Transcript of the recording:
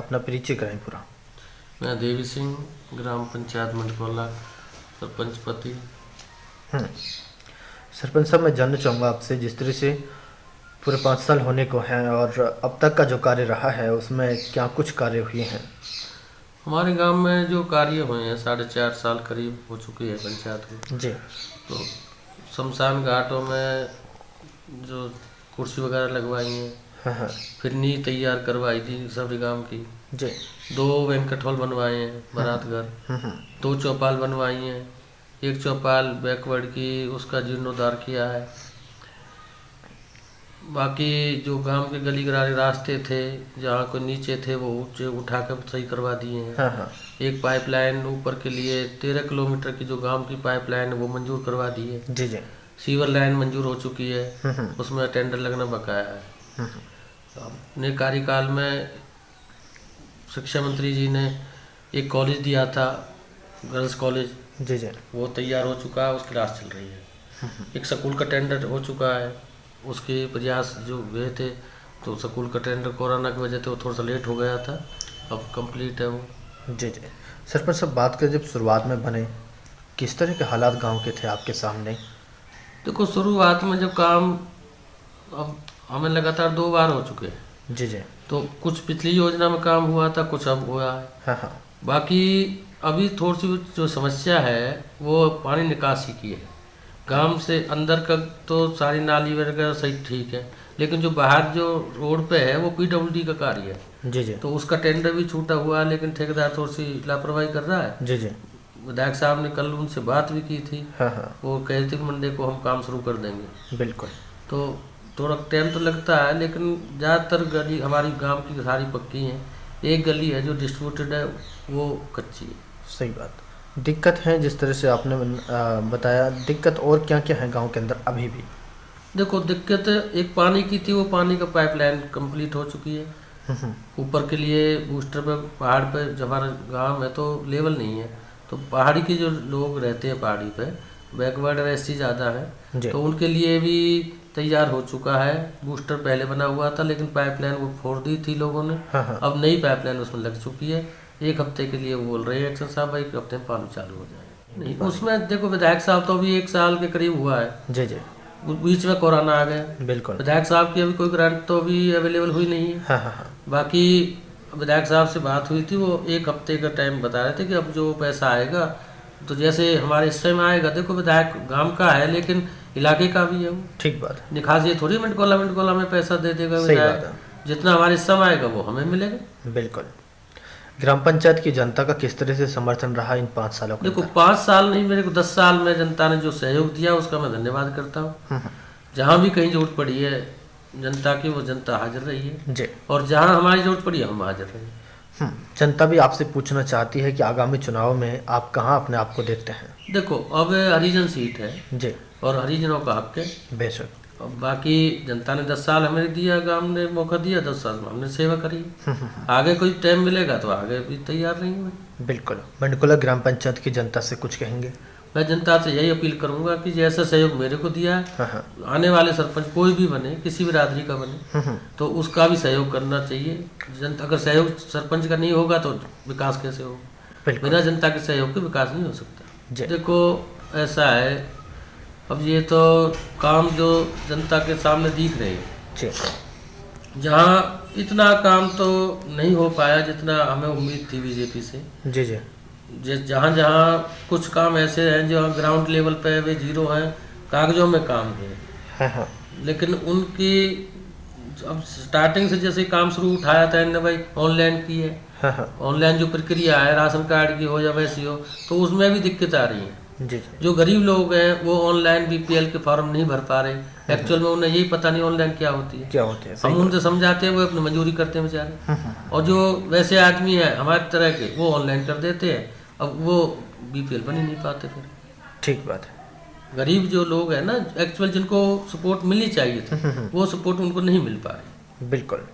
अपना परिचय कराएं पूरा। मैं देवी सिंह, ग्राम पंचायत मंडकोला, सरपंच पति। सरपंच साहब, मैं जानना चाहूँगा आपसे, जिस तरह से पूरे 5 साल होने को हैं और अब तक का जो कार्य रहा है उसमें क्या कुछ कार्य हुए हैं? हमारे गांव में जो कार्य हुए हैं 4.5 साल करीब हो चुकी है पंचायत को। जी। तो शमशान घाटों में जो कुर्सी वगैरह लगवाई हैं, हाँ। फिर नींव तैयार करवाई थी सभी गांव की। जी। 2 बैंक्वेट हॉल बनवाए हैं, बारात घर। 2 चौपाल बनवाई हैं। 1 चौपाल बैकवर्ड की, उसका जीर्णोद्धार किया है। बाकी जो गांव के गली गरारे रास्ते थे जहाँ कोई नीचे थे वो ऊँचे उठा कर सही करवा दिए हैं। हाँ। एक पाइपलाइन ऊपर के लिए 13 किलोमीटर की जो गांव की पाइपलाइन है वो मंजूर करवा दी है। जी जी। सीवर लाइन मंजूर हो चुकी है, उसमें टेंडर लगना बकाया है। अपने कार्यकाल में शिक्षा मंत्री जी ने एक कॉलेज दिया था, गर्ल्स कॉलेज। जी जी। वो तैयार हो चुका है, उसकी क्लास चल रही है। एक स्कूल का टेंडर हो चुका है, उसके प्रयास जो हुए थे, तो स्कूल का टेंडर कोरोना की वजह से वो थोड़ा सा लेट हो गया था, अब कंप्लीट है वो। जी जी। सरपंच साहब, बात करें जब शुरुआत में बने, किस तरह के हालात गांव के थे आपके सामने? देखो, शुरुआत में जब काम, अब हमें लगातार 2 बार हो चुके हैं। जी जी। तो कुछ पिछली योजना में काम हुआ था, कुछ अब हुआ है। हाँ। बाकी अभी थोड़ी सी जो समस्या है वो पानी निकासी की है। गांव से अंदर का तो सारी नाली वगैरह सही ठीक है, लेकिन जो बाहर जो रोड पे है वो PWD का कार्य है। जी जी। तो उसका टेंडर भी छूटा हुआ है, लेकिन ठेकेदार थोड़ी सी लापरवाही कर रहा है। जी जी। विधायक साहब ने कल उनसे बात भी की थी। हाँ। वो कहे थे कि मंडे को हम काम शुरू कर देंगे। बिल्कुल। तो थोड़ा टाइम तो लगता है, लेकिन ज़्यादातर गली हमारी गांव की सारी पक्की हैं। एक गली है जो डिस्ट्रीब्यूटेड है, वो कच्ची है। सही बात। दिक्कत है जिस तरह से आपने बताया, दिक्कत और क्या क्या है गांव के अंदर अभी भी? देखो, दिक्कत एक पानी की थी, वो पानी का पाइपलाइन कंप्लीट हो चुकी है। ऊपर के लिए बूस्टर पे पहाड़ पे, जब हमारा गाँव में तो लेवल नहीं है, तो पहाड़ी के जो लोग रहते हैं पहाड़ी पे, बैकवर्ड एसटी ज़्यादा है, तो उनके लिए भी तैयार हो चुका है। बूस्टर पहले बना हुआ था, लेकिन पाइपलाइन वो फोड़ दी थी लोगों ने। हाँ। अब नई पाइपलाइन उसमें लग चुकी है। 1 हफ्ते के लिए वो बोल रहे हैं एक्शन साहब, 1 हफ्ते में पानी चालू हो जाए। नहीं, उसमें देखो, विधायक साहब तो अभी 1 साल के करीब हुआ है। जी जी। बीच में कोरोना आ गया। बिल्कुल। विधायक साहब की अभी कोई ग्रांट तो अभी अवेलेबल हुई नहीं है। हाँ। बाकी विधायक साहब से बात हुई थी, वो 1 हफ्ते का टाइम बता रहे थे कि अब जो पैसा आएगा, तो जैसे हमारे हिस्से में आएगा। देखो, विधायक गांव का है लेकिन इलाके का भी है वो। ठीक बात है। निकास ये थोड़ी मंडकोला में पैसा दे देगा विधायक। जितना हमारे हिस्सा में आएगा वो हमें मिलेगा। बिल्कुल। ग्राम पंचायत की जनता का किस तरह से समर्थन रहा इन 5 सालों का? देखो, 5 साल नहीं, मेरे को 10 साल में जनता ने जो सहयोग दिया उसका मैं धन्यवाद करता हूँ। जहाँ भी कहीं जरूरत पड़ी है जनता की, वो जनता हाजिर रही है जी। और जहाँ हमारी जरूरत पड़ी है हम हाजिर रहे। जनता भी आपसे पूछना चाहती है कि आगामी चुनाव में आप कहाँ अपने आप को देखते हैं? देखो, अब हरिजन सीट है जी। और हरिजनों का हक है। बेशक। और बाकी जनता ने 10 साल हमें दिया, गांव ने मौका दिया, 10 साल में हमने सेवा करी। आगे कोई टाइम मिलेगा तो आगे भी तैयार रहेंगे। बिल्कुल। मंडकोला ग्राम पंचायत की जनता से कुछ कहेंगे? मैं जनता से यही अपील करूंगा कि जैसा सहयोग मेरे को दिया है, आने वाले सरपंच कोई भी बने, किसी भी बिरादरी का बने, तो उसका भी सहयोग करना चाहिए। जनता अगर सहयोग सरपंच का नहीं होगा तो विकास कैसे होगा? बिना जनता के सहयोग के विकास नहीं हो सकता। देखो, ऐसा है, अब ये तो काम जो जनता के सामने दिख रहे हैं, जहाँ इतना काम तो नहीं हो पाया जितना हमें उम्मीद थी बीजेपी से। जी जी। जहाँ जहाँ कुछ काम ऐसे हैं जो ग्राउंड लेवल पे वे 0 हैं, कागजों में काम है। हाँ। लेकिन उनकी अब स्टार्टिंग से जैसे काम शुरू उठाया था इन्होंने, भाई ऑनलाइन की है। हाँ। ऑनलाइन जो प्रक्रिया है, राशन कार्ड की हो या वैसी हो, तो उसमें भी दिक्कत आ रही है। जी। जो गरीब लोग हैं वो ऑनलाइन BPL के फॉर्म नहीं भर पा रहे। एक्चुअल में उन्हें यही पता नहीं ऑनलाइन क्या होती है। हम उनसे समझाते हैं, वो अपनी मंजूरी करते हैं बेचारे। और जो वैसे आदमी है हमारे तरह के, वो ऑनलाइन कर देते हैं, अब वो BPL बन ही नहीं पाते फिर। ठीक बात है। गरीब जो लोग हैं ना, एक्चुअल जिनको सपोर्ट मिलनी चाहिए थी, वो सपोर्ट उनको नहीं मिल पा रही। बिल्कुल।